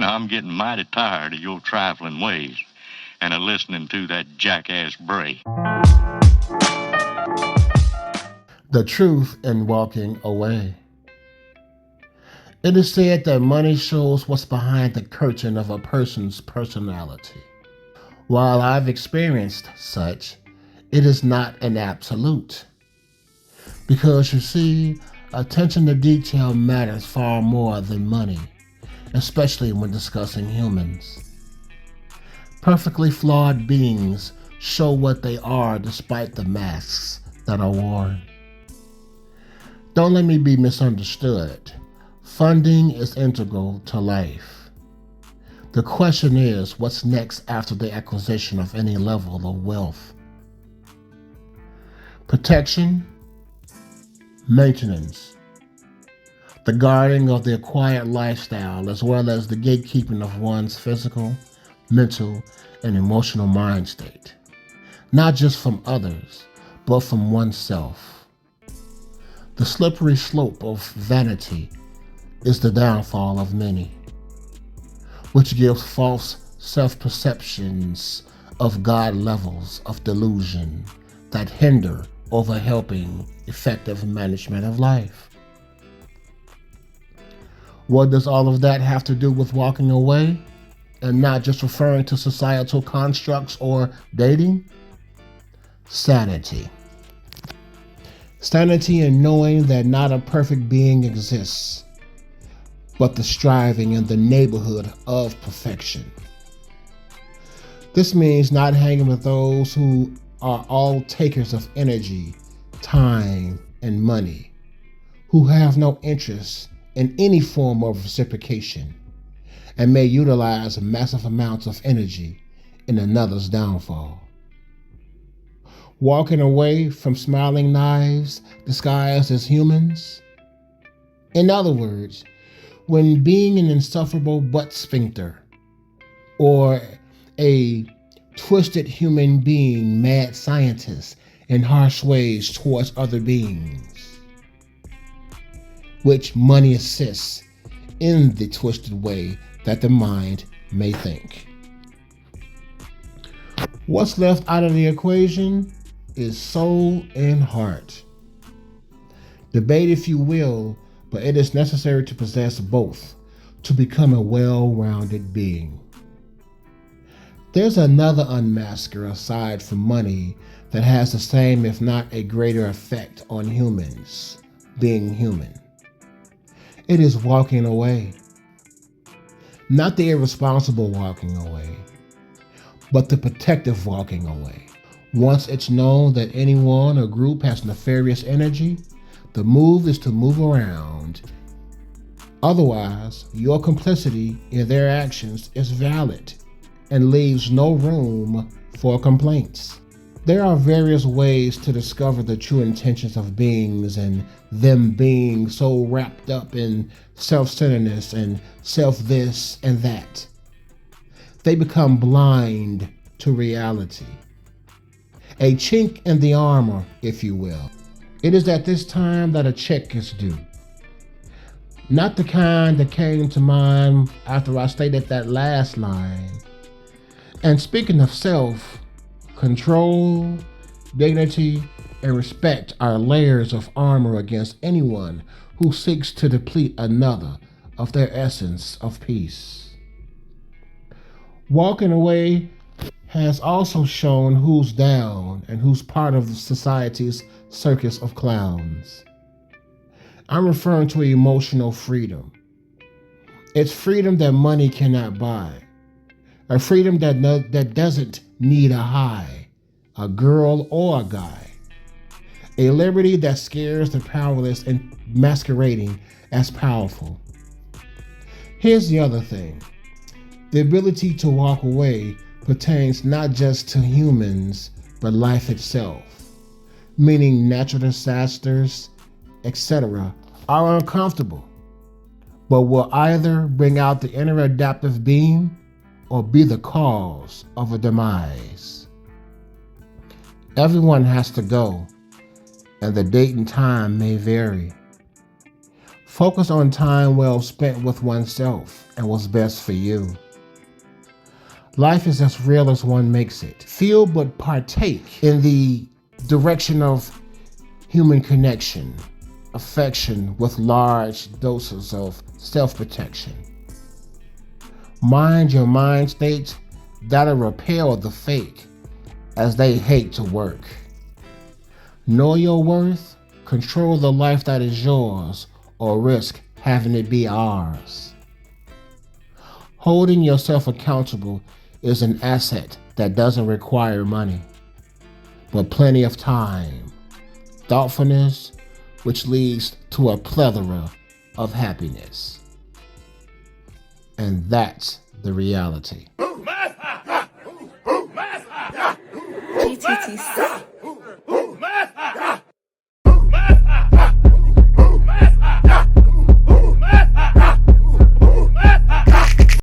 And I'm getting mighty tired of your trifling ways and of listening to that jackass Bray. The truth in walking away. It is said that money shows what's behind the curtain of a person's personality. While I've experienced such, it is not an absolute. Because you see, attention to detail matters far more than money, especially when discussing humans. Perfectly flawed beings show what they are despite the masks that are worn. Don't let me be misunderstood. Funding is integral to life. The question is, what's next after the acquisition of any level of wealth? Protection, maintenance, the guarding of the acquired lifestyle, as well as the gatekeeping of one's physical, mental, and emotional mind state, not just from others, but from oneself. The slippery slope of vanity is the downfall of many, which gives false self-perceptions of God levels of delusion that hinder over helping effective management of life. What does all of that have to do with walking away and not just referring to societal constructs or dating? Sanity. Sanity in knowing that not a perfect being exists, but the striving in the neighborhood of perfection. This means not hanging with those who are all takers of energy, time, and money, who have no interest in any form of reciprocation and may utilize massive amounts of energy in another's downfall. Walking away from smiling knives disguised as humans. In other words, when being an insufferable butt sphincter or a twisted human being mad scientist in harsh ways towards other beings, which money assists in the twisted way that the mind may think. What's left out of the equation is soul and heart. Debate if you will, but it is necessary to possess both to become a well-rounded being. There's another unmasker aside from money that has the same, if not a greater effect on humans being human. It is walking away. Not the irresponsible walking away, but the protective walking away. Once it's known that anyone or group has nefarious energy, the move is to move around. Otherwise, your complicity in their actions is valid and leaves no room for complaints. There are various ways to discover the true intentions of beings and them being so wrapped up in self-centeredness and self-this and that. They become blind to reality. A chink in the armor, if you will. It is at this time that a check is due. Not the kind that came to mind after I stated that last line. And speaking of self, control, dignity, and respect are layers of armor against anyone who seeks to deplete another of their essence of peace. Walking away has also shown who's down and who's part of society's circus of clowns. I'm referring to emotional freedom. It's freedom that money cannot buy. A freedom that doesn't need a high, a girl or a guy. A liberty that scares the powerless and masquerading as powerful. Here's the other thing. The ability to walk away pertains not just to humans, but life itself, meaning natural disasters, etc., are uncomfortable, but will either bring out the inner adaptive being or be the cause of a demise. Everyone has to go, and the date and time may vary. Focus on time well spent with oneself and what's best for you. Life is as real as one makes it. Feel but partake in the direction of human connection, affection with large doses of self-protection. Mind your mind state that'll repel the fake as they hate to work. Know your worth, control the life that is yours, or risk having it be ours. Holding yourself accountable is an asset that doesn't require money, but plenty of time, thoughtfulness, which leads to a plethora of happiness. And that's the reality. GTTC.